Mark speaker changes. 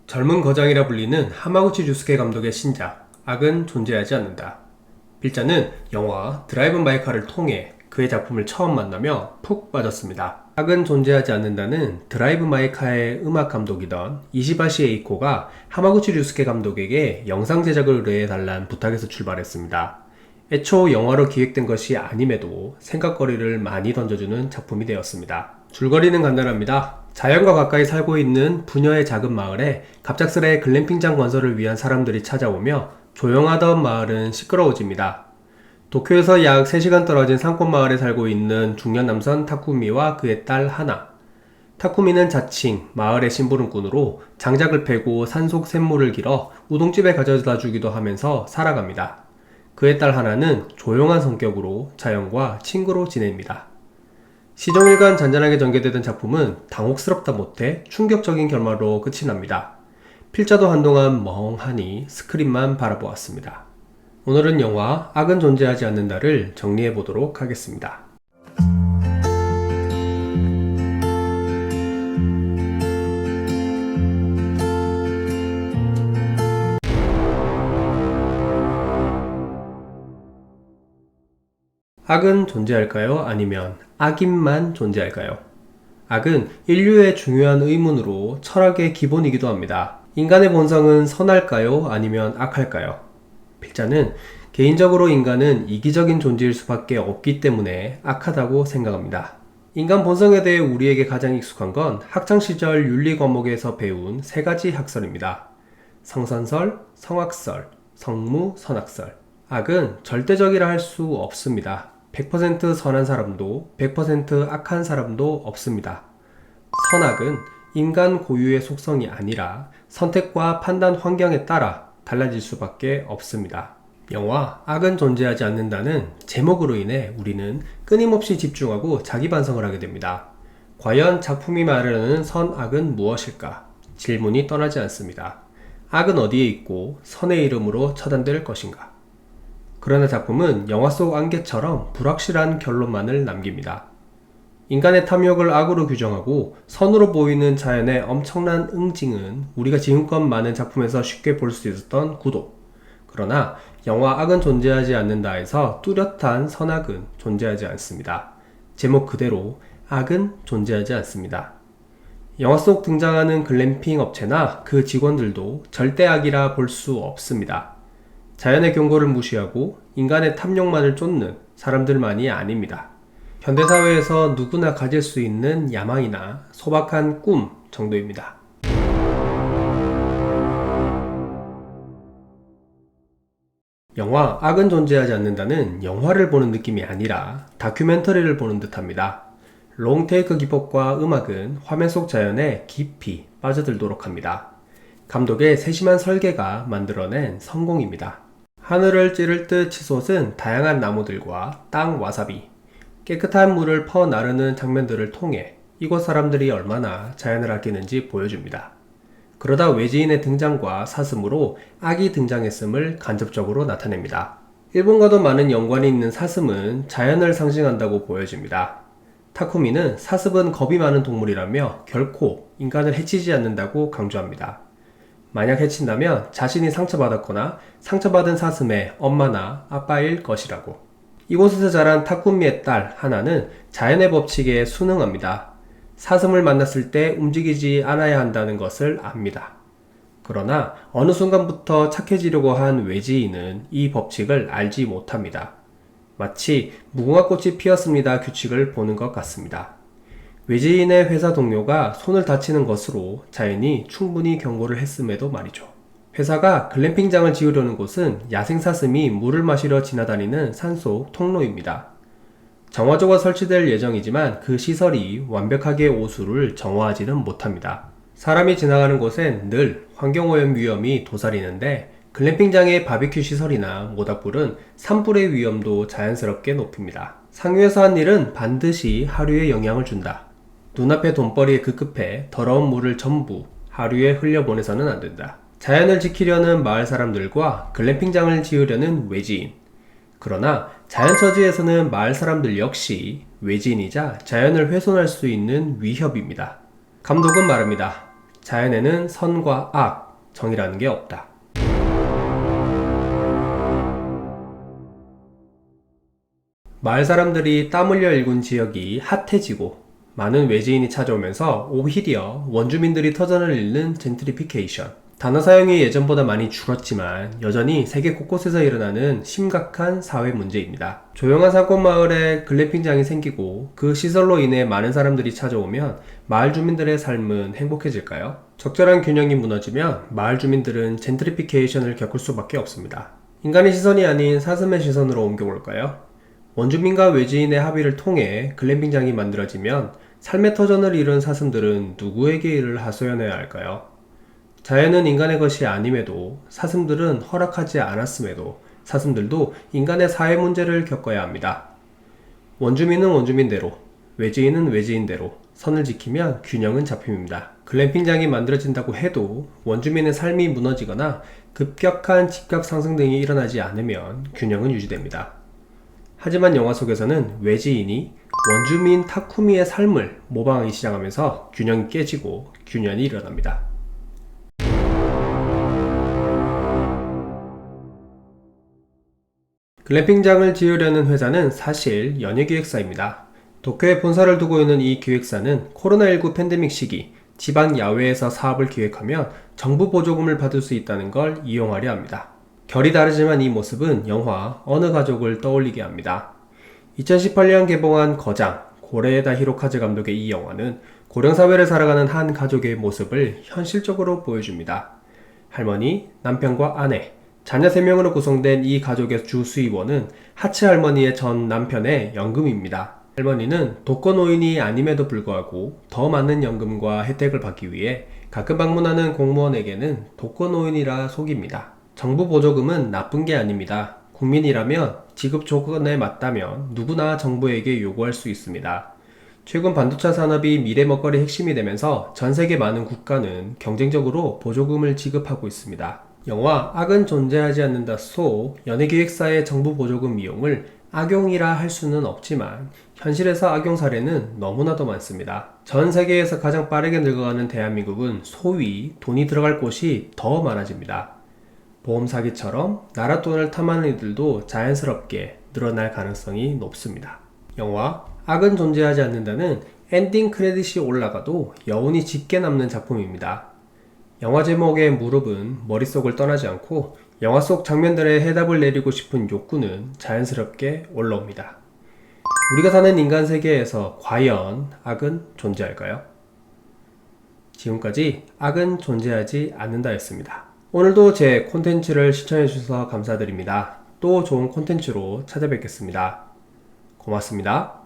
Speaker 1: 젊은 거장이라 불리는 하마구치 유스케 감독의 신작 악은 존재하지 않는다. 필자는 영화 드라이브 마이 카를 통해 그의 작품을 처음 만나며 푹 빠졌습니다. 악은 존재하지 않는다는 드라이브 마이 카의 음악 감독이던 이시바시 에이코가 하마구치 류스케 감독에게 영상 제작을 의뢰해달란 부탁에서 출발했습니다. 애초 영화로 기획된 것이 아님에도 생각거리를 많이 던져주는 작품이 되었습니다. 줄거리는 간단합니다. 자연과 가까이 살고 있는 부녀의 작은 마을에 갑작스레 글램핑장 건설을 위한 사람들이 찾아오며 조용하던 마을은 시끄러워집니다. 도쿄에서 약 3시간 떨어진 산골마을에 살고 있는 중년 남성 타쿠미와 그의 딸 하나. 타쿠미는 자칭 마을의 심부름꾼으로 장작을 패고 산속 샘물을 길어 우동집에 가져다 주기도 하면서 살아갑니다. 그의 딸 하나는 조용한 성격으로 자연과 친구로 지냅니다. 시종일관 잔잔하게 전개되던 작품은 당혹스럽다 못해 충격적인 결말로 끝이 납니다. 필자도 한동안 멍하니 스크린만 바라보았습니다. 오늘은 영화 악은 존재하지 않는다를 정리해보도록 하겠습니다. 악은 존재할까요? 아니면 악인만 존재할까요? 악은 인류의 중요한 의문으로 철학의 기본이기도 합니다. 인간의 본성은 선할까요? 아니면 악할까요? 필자는 개인적으로 인간은 이기적인 존재일 수밖에 없기 때문에 악하다고 생각합니다. 인간 본성에 대해 우리에게 가장 익숙한 건 학창시절 윤리 과목에서 배운 3가지 학설입니다. 성선설, 성악설, 성무선악설. 악은 절대적이라 할 수 없습니다. 100% 선한 사람도 100% 악한 사람도 없습니다. 선악은 인간 고유의 속성이 아니라 선택과 판단 환경에 따라 달라질 수밖에 없습니다. 영화 악은 존재하지 않는다는 제목으로 인해 우리는 끊임없이 집중하고 자기 반성을 하게 됩니다. 과연 작품이 말하는 선악은 무엇일까? 질문이 떠나지 않습니다. 악은 어디에 있고 선의 이름으로 처단될 것인가? 그러나 작품은 영화 속 안개처럼 불확실한 결론만을 남깁니다. 인간의 탐욕을 악으로 규정하고 선으로 보이는 자연의 엄청난 응징은 우리가 지금껏 많은 작품에서 쉽게 볼 수 있었던 구도. 그러나 영화 악은 존재하지 않는다에서 뚜렷한 선악은 존재하지 않습니다. 제목 그대로 악은 존재하지 않습니다. 영화 속 등장하는 글램핑 업체나 그 직원들도 절대 악이라 볼 수 없습니다. 자연의 경고를 무시하고 인간의 탐욕만을 쫓는 사람들만이 아닙니다. 현대사회에서 누구나 가질 수 있는 야망이나 소박한 꿈 정도입니다. 영화 악은 존재하지 않는다는 영화를 보는 느낌이 아니라 다큐멘터리를 보는 듯합니다. 롱테이크 기법과 음악은 화면 속 자연에 깊이 빠져들도록 합니다. 감독의 세심한 설계가 만들어낸 성공입니다. 하늘을 찌를 듯 치솟은 다양한 나무들과 땅 와사비, 깨끗한 물을 퍼나르는 장면들을 통해 이곳 사람들이 얼마나 자연을 아끼는지 보여줍니다. 그러다 외지인의 등장과 사슴으로 악이 등장했음을 간접적으로 나타냅니다. 일본과도 많은 연관이 있는 사슴은 자연을 상징한다고 보여집니다. 타쿠미는 사슴은 겁이 많은 동물이라며 결코 인간을 해치지 않는다고 강조합니다. 만약 해친다면 자신이 상처받았거나 상처받은 사슴의 엄마나 아빠일 것이라고. 이곳에서 자란 타쿠미의 딸 하나는 자연의 법칙에 순응합니다. 사슴을 만났을 때 움직이지 않아야 한다는 것을 압니다. 그러나 어느 순간부터 착해지려고 한 외지인은 이 법칙을 알지 못합니다. 마치 무궁화꽃이 피었습니다 규칙을 보는 것 같습니다. 외지인의 회사 동료가 손을 다치는 것으로 자연이 충분히 경고를 했음에도 말이죠. 회사가 글램핑장을 지으려는 곳은 야생사슴이 물을 마시러 지나다니는 산속 통로입니다. 정화조가 설치될 예정이지만 그 시설이 완벽하게 오수를 정화하지는 못합니다. 사람이 지나가는 곳엔 늘 환경오염 위험이 도사리는데 글램핑장의 바비큐 시설이나 모닥불은 산불의 위험도 자연스럽게 높입니다. 상류에서 한 일은 반드시 하류에 영향을 준다. 눈앞의 돈벌이에 급급해 더러운 물을 전부 하류에 흘려보내서는 안 된다. 자연을 지키려는 마을 사람들과 글램핑장을 지으려는 외지인. 그러나 자연처지에서는 마을 사람들 역시 외지인이자 자연을 훼손할 수 있는 위협입니다. 감독은 말합니다. 자연에는 선과 악, 정이라는 게 없다. 마을 사람들이 땀 흘려 일군 지역이 핫해지고 많은 외지인이 찾아오면서 오히려 원주민들이 터전을 잃는 젠트리피케이션. 단어 사용이 예전보다 많이 줄었지만 여전히 세계 곳곳에서 일어나는 심각한 사회 문제입니다. 조용한 산골 마을에 글램핑장이 생기고 그 시설로 인해 많은 사람들이 찾아오면 마을 주민들의 삶은 행복해질까요? 적절한 균형이 무너지면 마을 주민들은 젠트리피케이션을 겪을 수밖에 없습니다. 인간의 시선이 아닌 사슴의 시선으로 옮겨올까요? 원주민과 외지인의 합의를 통해 글램핑장이 만들어지면 삶의 터전을 잃은 사슴들은 누구에게 이를 하소연해야 할까요? 자연은 인간의 것이 아님에도 사슴들은 허락하지 않았음에도 사슴들도 인간의 사회 문제를 겪어야 합니다. 원주민은 원주민대로, 외지인은 외지인대로 선을 지키면 균형은 잡힙니다. 글램핑장이 만들어진다고 해도 원주민의 삶이 무너지거나 급격한 집값 상승 등이 일어나지 않으면 균형은 유지됩니다. 하지만 영화 속에서는 외지인이 원주민 타쿠미의 삶을 모방하기 시작하면서 균형이 깨지고 균열이 일어납니다. 글램핑장을 지으려는 회사는 사실 연예기획사입니다. 도쿄에 본사를 두고 있는 이 기획사는 코로나19 팬데믹 시기 지방 야외에서 사업을 기획하면 정부 보조금을 받을 수 있다는 걸 이용하려 합니다. 결이 다르지만 이 모습은 영화 어느 가족을 떠올리게 합니다. 2018년 개봉한 거장 고레에다 히로카즈 감독의 이 영화는 고령사회를 살아가는 한 가족의 모습을 현실적으로 보여줍니다. 할머니, 남편과 아내, 자녀 3명으로 구성된 이 가족의 주 수입원은 하치 할머니의 전 남편의 연금입니다. 할머니는 독거노인이 아님에도 불구하고 더 많은 연금과 혜택을 받기 위해 가끔 방문하는 공무원에게는 독거노인이라 속입니다. 정부 보조금은 나쁜 게 아닙니다. 국민이라면 지급 조건에 맞다면 누구나 정부에게 요구할 수 있습니다. 최근 반도체 산업이 미래 먹거리 핵심이 되면서 전 세계 많은 국가는 경쟁적으로 보조금을 지급하고 있습니다. 영화 악은 존재하지 않는다 속 연예기획사의 정부 보조금 이용을 악용이라 할 수는 없지만 현실에서 악용 사례는 너무나도 많습니다. 전 세계에서 가장 빠르게 늙어가는 대한민국은 소위 돈이 들어갈 곳이 더 많아집니다. 보험 사기처럼 나라 돈을 탐하는 이들도 자연스럽게 늘어날 가능성이 높습니다. 영화 악은 존재하지 않는다는 엔딩 크레딧이 올라가도 여운이 짙게 남는 작품입니다. 영화 제목의 무릎은 머릿속을 떠나지 않고 영화 속 장면들에 해답을 내리고 싶은 욕구는 자연스럽게 올라옵니다. 우리가 사는 인간 세계에서 과연 악은 존재할까요? 지금까지 악은 존재하지 않는다였습니다. 오늘도 제 콘텐츠를 시청해주셔서 감사드립니다. 또 좋은 콘텐츠로 찾아뵙겠습니다. 고맙습니다.